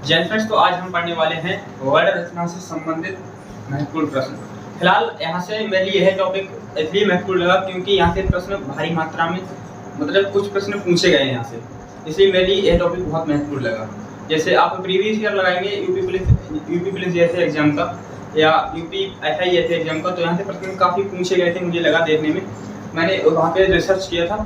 जय फ्रेंड्स, तो आज हम पढ़ने वाले हैं वर्ण रचना से संबंधित महत्वपूर्ण प्रश्न। फिलहाल यहाँ से मेरे लिए यह टॉपिक इसलिए महत्वपूर्ण लगा क्योंकि यहाँ से प्रश्न भारी मात्रा में मतलब कुछ प्रश्न पूछे गए हैं यहाँ से, इसलिए मेरे लिए यह टॉपिक बहुत महत्वपूर्ण लगा। जैसे आप प्रीवियस ईयर लगाएंगे यूपी पुलिस जैसे एग्जाम का या यूपी एसआई जैसे एग्जाम का, तो यहाँ से प्रश्न काफ़ी पूछे गए थे। मुझे लगा देखने में, मैंने वहाँ पे रिसर्च किया था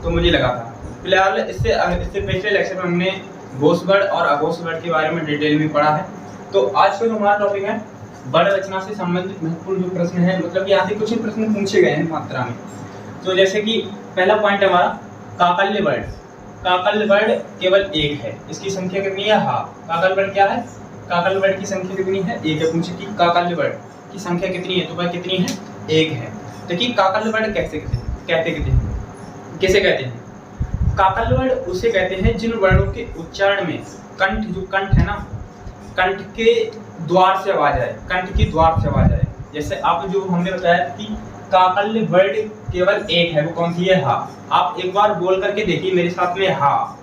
तो मुझे लगा था। फिलहाल इससे पिछले लेक्चर में हमने घोष वर्ण और अघोष वर्ण के बारे में डिटेल में पढ़ा है। तो आज का जो हमारा टॉपिक है वर्ण रचना से संबंधित महत्वपूर्ण जो प्रश्न है, मतलब यहाँ से कुछ ही प्रश्न पूछे गए हैं मात्रा में। तो जैसे कि पहला पॉइंट हमारा काकल्य वर्ण। काकल्य वर्ण केवल एक है, इसकी संख्या कितनी है? हाँ, काकल्य वर्ण क्या है? काकल्य वर्ण की संख्या कितनी है? एक है। पूछे कि काकल्य वर्ण की संख्या कितनी है, तो वह कितनी है? एक है। देखिए काकल्य वर्ण कैसे कहते हैं? काकल्य वर्ण उसे कहते हैं जिन वर्णों के उच्चारण में कंठ, जो कंठ है ना, कंठ के द्वार से आवाज आए, कंठ की द्वार से आवाज आए। जैसे आप जो हमने बताया कि काकल्य वर्ण केवल एक है, वो कौन सी है? हा। आप एक बार बोल करके देखिए मेरे साथ में, हा।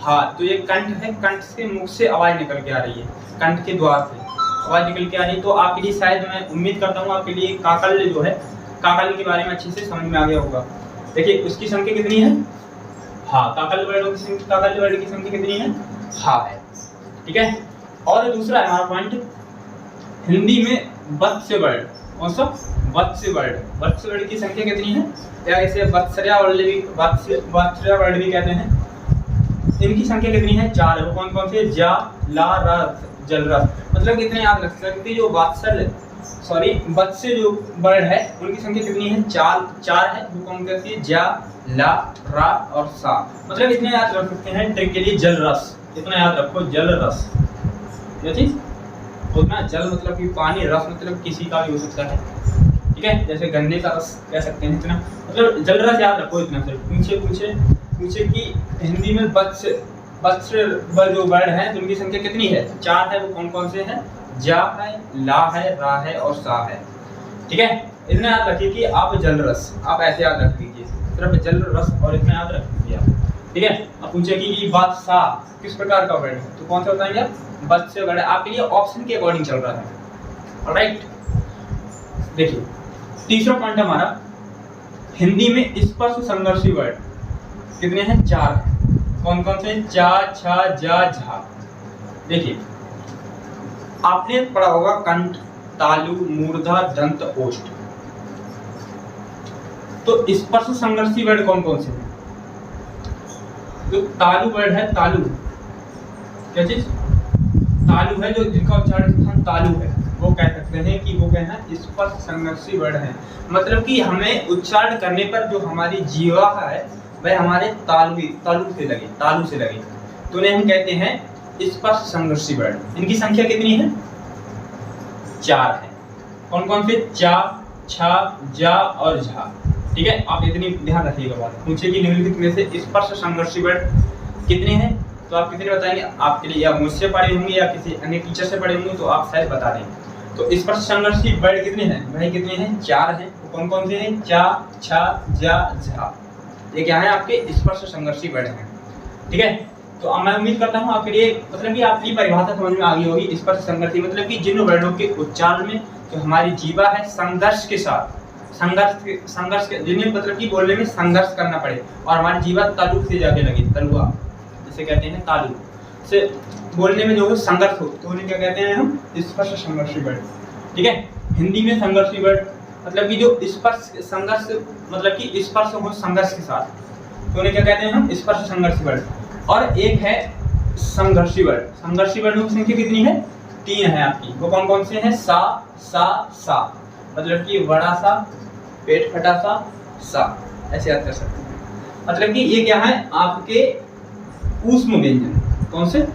हा, तो ये कंठ है, कंठ से मुख से आवाज निकल के आ रही है, कंठ के द्वार से आवाज निकल के आ रही है। तो आपके लिए शायद मैं उम्मीद करता हूँ आपके लिए काकल्य जो है, काकल्य के बारे में अच्छे से समझ में आ गया होगा। देखिए उसकी संख्या कितनी है? हाँ, काकल्य वर्ण की संख्या कितनी है? हाँ है। ठीक है। और दूसरा है हमारा पॉइंट, हिंदी में वत्स्य वर्ण। कौन सा? वत्स्य वर्ण। वत्स्य वर्ण की संख्या कितनी है? या इसे वत्सर्या वर्ण भी कहते हैं। इनकी संख्या कितनी है? 4 है। वो कौन कौन से? जा, ला, रा, जल, रस। मतलब कितने याद रख सकते? जो वत्स्य जो वर्ण है उनकी संख्या कितनी है? 4 है। वो कौन कहती है? जा, ला, रा और सा। मतलब इतने याद रख सकते हैं ट्रिक के लिए। जल रस, इतना याद रखो, जल रस। ये चीज उतना, जल मतलब कि पानी, रस मतलब किसी का भी हो सकता है। ठीक है, जैसे गन्ने का रस कह सकते हैं। इतना मतलब जल रस याद रखो इतना। फिर पूछे कि हिंदी में वत्स्य जो वर्ण है उनकी संख्या कितनी है? 4 है। वो कौन कौन से हैं? जा है, ला है, रा है और सा है। ठीक है, इतना याद रखिए कि आप जल रस, आप ऐसे याद रख लीजिए, सिर्फ जल रस और इतना याद रख लीजिए आप। ठीक है। अब पूछे कि वत्सा किस प्रकार का वर्ण है, तो कौन सा बताएंगे आप? वत्स्य वर्ण। आपके लिए ऑप्शन के अकॉर्डिंग चल रहा है। ऑलराइट, देखिए तीसरा पॉइंट हमारा, हिंदी में स्पर्श संघर्षी वर्ण कितने हैं? 4 है। कौन कौन से? चा, छा, जा, झा। देखिए आपने पढ़ा होगा कंठ, तालु, मूर्धा, दंत, ओष्ठ। तो स्पर्श संघर्षी वर्ण कौन कौन से हैं? जो तालु वर्ण है, तालु क्या चीज? तालु है, जो जिनका उच्चारण स्थान तालु है, वो कह सकते हैं कि वो क्या है? स्पर्श संघर्षी वर्ण है। मतलब कि हमें उच्चारण करने पर जो हमारी जीवा है वह हमारे तालु से लगे, तो उन्हें हम कहते हैं स्पर्श संघर्षी वर्ण। इनकी संख्या कितनी है? 4 है। कौन कौन से? चा, छा, जा और झा। ठीक है, आप इतनी ध्यान रखिएगा बात। पूछे कि निम्नलिखित में से स्पर्श संघर्षी वर्ण कितने हैं, तो आप कितने बताएंगे? आपके लिए या मुझसे पढ़े होंगे या किसी अन्य टीचर से पढ़े होंगे, तो आप शायद बता दें। तो स्पर्श संघर्षी वर्ण कितने हैं? वही कितने हैं? 4 हैं। तो कौन कौन से हैं? चा, छा, जा, झा। ये क्या है? आपके स्पर्श संघर्षी वर्ण हैं। ठीक है। तो मैं उम्मीद करता हूँ आपके लिए, मतलब कि आपकी परिभाषा समझ में आ गई होगी। स्पर्श संघर्षी मतलब कि जिन वर्णों के उच्चारण में जो हमारी जीवा है संघर्ष के साथ, संघर्ष के जिन्हें मतलब कि बोलने में संघर्ष करना पड़े और हमारी जीवा तालु से जाके लगे, तलुआ जिसे कहते हैं, तालु से बोलने में जो संघर्ष हो, तो उन्हें क्या कहते हैं हम? स्पर्श संघर्षी वर्ण। ठीक है। हिंदी में संघर्षी वर्ण मतलब कि जो स्पर्श संघर्ष, मतलब कि स्पर्श हो संघर्ष के साथ, तो उन्हें क्या कहते हैं हम? स्पर्श संघर्षी वर्ण। और एक है संघर्षी वर्ण। संघर्षी वर्णों की संख्या कितनी है? 3 है आपकी। वो कौन कौन से हैं? सा, सा, सा। मतलब कि बड़ा सा, पेट फटा सा, ऐसे याद कर सकते हैं। मतलब कि ये क्या है? आपके ऊष्म व्यंजन। कौन से?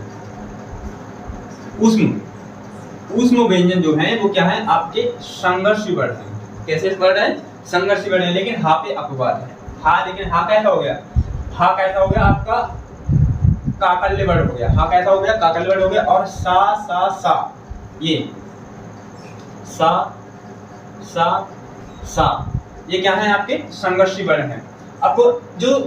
ऊष्म व्यंजन जो है वो क्या है? आपके संघर्षी वर्ण है। कैसे वर्ण है? संघर्षी वर्ण है, लेकिन हा पे अपवाद है। हा, लेकिन हा कैसा हो गया? हा कैसा हो गया? आपका काकल्य वर्ण हो गया। हा कैसा हो गया? काकल्य वर्ण हो गया। और सा, सा, सा, ये सा, सा, सा, ये क्या है? आपके संघर्षी वर्ण है। आपको जो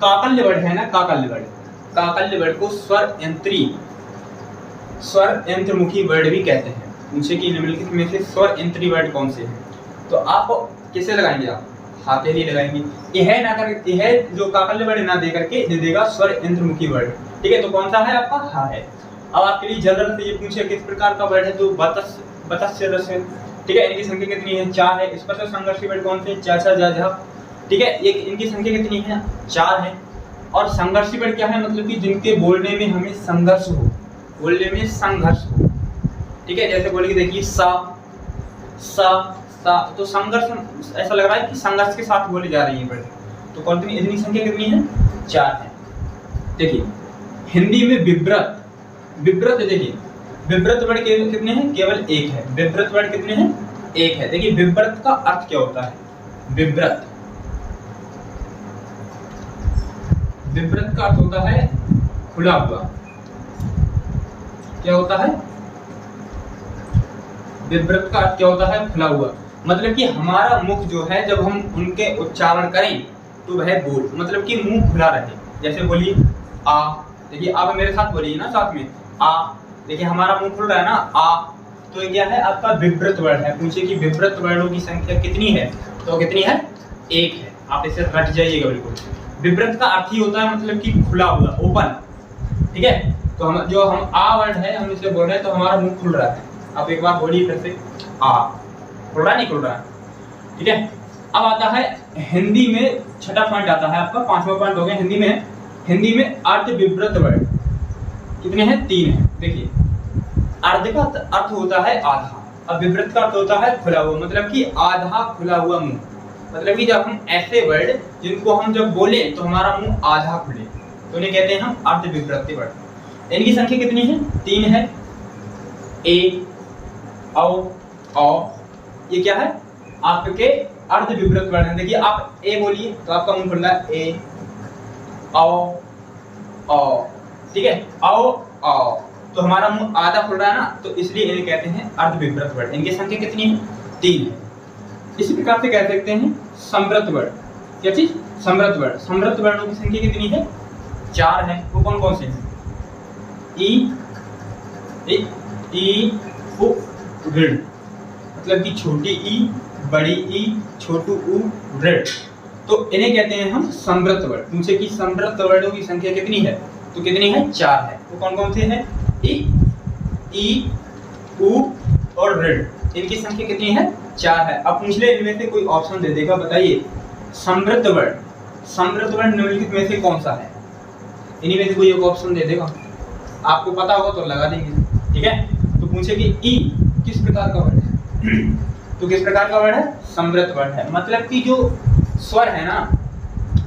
काकल्य वर्ण है ना, काकल्य वर्ण को स्वर यंत्री स्वर यंत्रमुखी वर्ड भी कहते हैं। पूछे कि निम्नलिखित में से स्वर यंत्री वर्ड कौन से हैं, तो आप कैसे लगाएंगे, आप हाथेली लगाएंगे। यह ना कर, यह जो काकल्य वर्ड ना दे करके दे देगा स्वर यंत्रमुखी वर्ड। ठीक है, तो कौन सा है आपका, हा है। अब आपके लिए जल्द से ये पूछे किस प्रकार का वर्ड है, तो बतस्य रस्य। ठीक है, इनकी संख्या कितनी है, 4 है। इस पर से संघर्षी वर्ड कौन से, चा छा जा झा। ठीक है, ये इनकी संख्या कितनी है, 4 है। और संघर्षी वर्ड क्या है, मतलब कि जिनके बोलने में हमें संघर्ष हो, बोलने में संघर्ष हो। ठीक है, जैसे बोलेंगे देखिए सा सा सा, तो संघर्ष ऐसा लग रहा है कि संघर्ष के साथ बोले जा रही है वर्ड। तो कौन सी, इतनी संख्या कितनी है, 4 है। देखिए हिंदी में विव्रत, विव्रत देखिए विव्रत वर्ड कितने हैं, केवल 1 है। विव्रत वर्ड कितने हैं, 1 है। देखिए विव्रत का अर्थ क्या होता है, विव्रत, विव्रत का अर्थ होता है खुला हुआ। क्या होता है, विव्रत का अर्थ क्या होता है, खुला हुआ। मतलब कि हमारा मुख जो है जब हम उनके उच्चारण करें तो वह बोल, मतलब कि मुंह खुला रहे। जैसे बोलिए आ, देखिए आप मेरे साथ बोलिए ना, साथ में आ, देखिए हमारा मुंह खुल रहा है ना, आ। तो ये क्या है, आपका विव्रत वर्ड है। पूछे कि विव्रत वर्डों की संख्या कितनी है, तो कितनी है, 1 है। आप इसे रट जाइएगा बिल्कुल। विव्रत का अर्थ ही होता है मतलब कि खुला हुआ, ओपन। ठीक है, तो हम जो हम आ वर्ड है हम इसे बोल रहे हैं तो हमारा मुंह खुल रहा है। आप एक बार बोलिए फिर से, आ, खुल रहा नहीं खुल रहा है। ठीक है, अब आता है हिंदी में छठा पॉइंट आता है आपका, 5वां पॉइंट हो गया हिंदी में। हिंदी में अर्ध विव्रत वर्ड कितने हैं, 3 है। देखिए अर्ध का अर्थ होता है आधा, अब विव्रत का अर्थ होता है खुला हुआ, मतलब कि आधा खुला हुआ मुंह। मतलब कि जब हम ऐसे वर्ड जिनको हम जब बोले तो हमारा मुंह आधा खुले, तो उन्हें कहते हैं हम अर्ध विव्रत वर्ड। इनकी संख्या कितनी है, 3 है। ए, औ, ये क्या है, आपके अर्ध विव्रत वर्ड है। देखिए आप ए बोलिए तो आपका मुंह खुल रहा है, ए, औ। ठीक है, औ, तो हमारा मुंह आधा खुल रहा है ना, तो इसलिए इन्हें कहते हैं अर्ध विव्रत वर्ड। इनकी संख्या कितनी है, 3 है। इसी प्रकार से कह सकते हैं समृत वर्ड। क्या चीज, समृत वर्ड। समृत वर्णों की संख्या कितनी है, 4 है। वो कौन कौन से हैं, ई, उ, ऋण, मतलब कि छोटी ई, बड़ी ई, छोटू उ, ऋण। तो इन्हें कहते हैं हम समृत वर्ड। पूछे कि समृत वर्डों की संख्या कितनी है, तो कितनी है, 4 है। वो कौन कौन से हैं, ई, उ और ऋण। इनकी संख्या कितनी है, 4 है। अब पूछ ले इनमें से कोई ऑप्शन दे देगा, बताइए समृत वर्ड, समृत वर्ड निम्नलिखित में से कौन सा है। इन्हीं में से कोई एक ऑप्शन दे देगा, आपको पता होगा तो लगा देंगे। ठीक है, तो पूछे कि ई किस प्रकार का वर्ड है, तो किस प्रकार का वर्ड है, समृत वर्ड है। मतलब कि जो स्वर है ना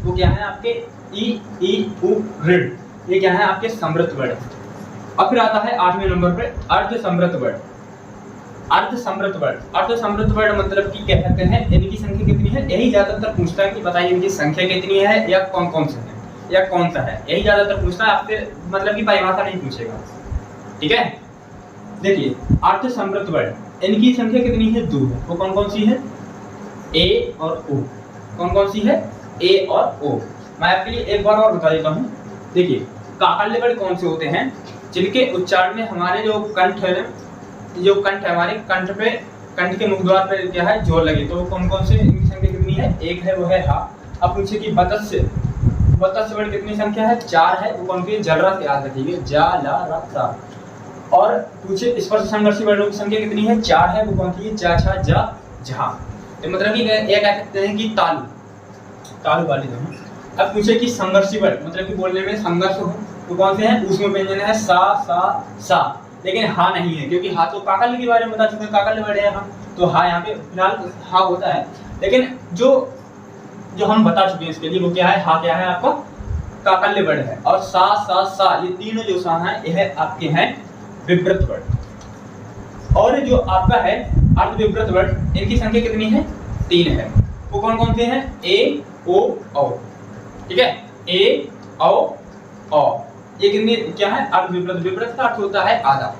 वो क्या है आपके ई, उ, ऋण, ये क्या है आपके समृत वर्ड। अब फिर आता है 8वें नंबर पे अर्ध समृत वर्ड। अर्ध समृत वर्ड, अर्ध समृत वर्ड मतलब कि कह सकते हैं इनकी संख्या कितनी है, यही ज्यादातर पूछता है कि बताइए इनकी संख्या कितनी है या कौन कौन से हैं या कौन सा है, यही ज्यादातर पूछता है आपसे, मतलब कि परिभाषा नहीं पूछेगा। ठीक है, देखिए अर्ध समृत वर्ड इनकी संख्या कितनी है, 2 है। वो कौन कौन सी है, ए और ओ। कौन कौन सी है, ए और ओ। मैं आपके लिए एक बार और बता देता हूँ। देखिए काकल्य वर्ड कौन से होते हैं, जिनके उच्चारण में हमारे जो कंठ है, जो कंठ है हमारे कंठ पे, कंठ के मुखद्वार पे क्या है, जोर लगे, तो वो कौन कौन से, इनकी संख्या कितनी है, 1 है, वो है हा। अब पूछे कि बतस्य, बतस्य वर्ड कितनी संख्या है, 4 है। वो कौन सी, जलरा से याद रखिए, जा ला रा सा। और पूछे स्पर्श संघर्षी वर्णों की संख्या कितनी है, 4 है। वो कौन सी है, चा छा जा झा। तो मतलब कि ये कह सकते हैं कि तालु, तालु वाली दोनों। अब पूछे कि संघर्षी वर्ड मतलब कि बोलने में संघर्ष हो, तो कौन से हैं, ऊष्म व्यंजन है, सा सा सा। लेकिन हा नहीं है, क्योंकि हा तो काकल्य के बारे में बता चुके हैं, काकल्य वर्ड है हा, तो हा यहाँ पे फिलहाल हा होता है। लेकिन जो हम बता चुके हैं इसके लिए वो क्या है, हा क्या है आपका काकल्य वर्ड है। और सा सा सा, ये तीनों जो सा है यह आपके हैं विव्रत वर्ड। और जो आपका है अर्ध विव्रत वर्ड, इनकी संख्या कितनी है, 3 है। वो कौन कौन से हैं, ए, ओ, औ। ठीक है, ए, औ। ये कितनी क्या है, अर्ध विव्रत। विव्रत का अर्थ होता है आधा,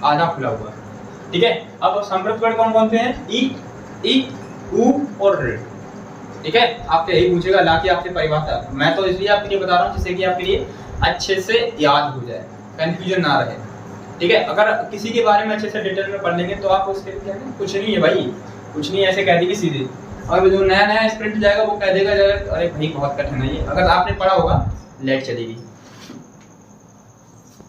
आधा खुला हुआ। ठीक है, अब समृत वर्ड कौन कौन से हैं, ई, उ और ऋ। ठीक है, आपसे यही पूछेगा ला की आपसे परिभाषा। मैं तो इसलिए आपके लिए बता रहा हूँ जिससे कि आपके लिए अच्छे से याद हो जाए, कंफ्यूजन ना रहे। ठीक है, अगर किसी के बारे में अच्छे से डिटेल में पढ़ लेंगे तो आप उसके क्या है, कुछ नहीं है भाई, कुछ नहीं ऐसे कह देंगे सीधे। और जो नया नया स्प्रिंट जाएगा वो कह देगा अरे भाई बहुत कठिन है ये, अगर आपने पढ़ा होगा लेट चलेगी।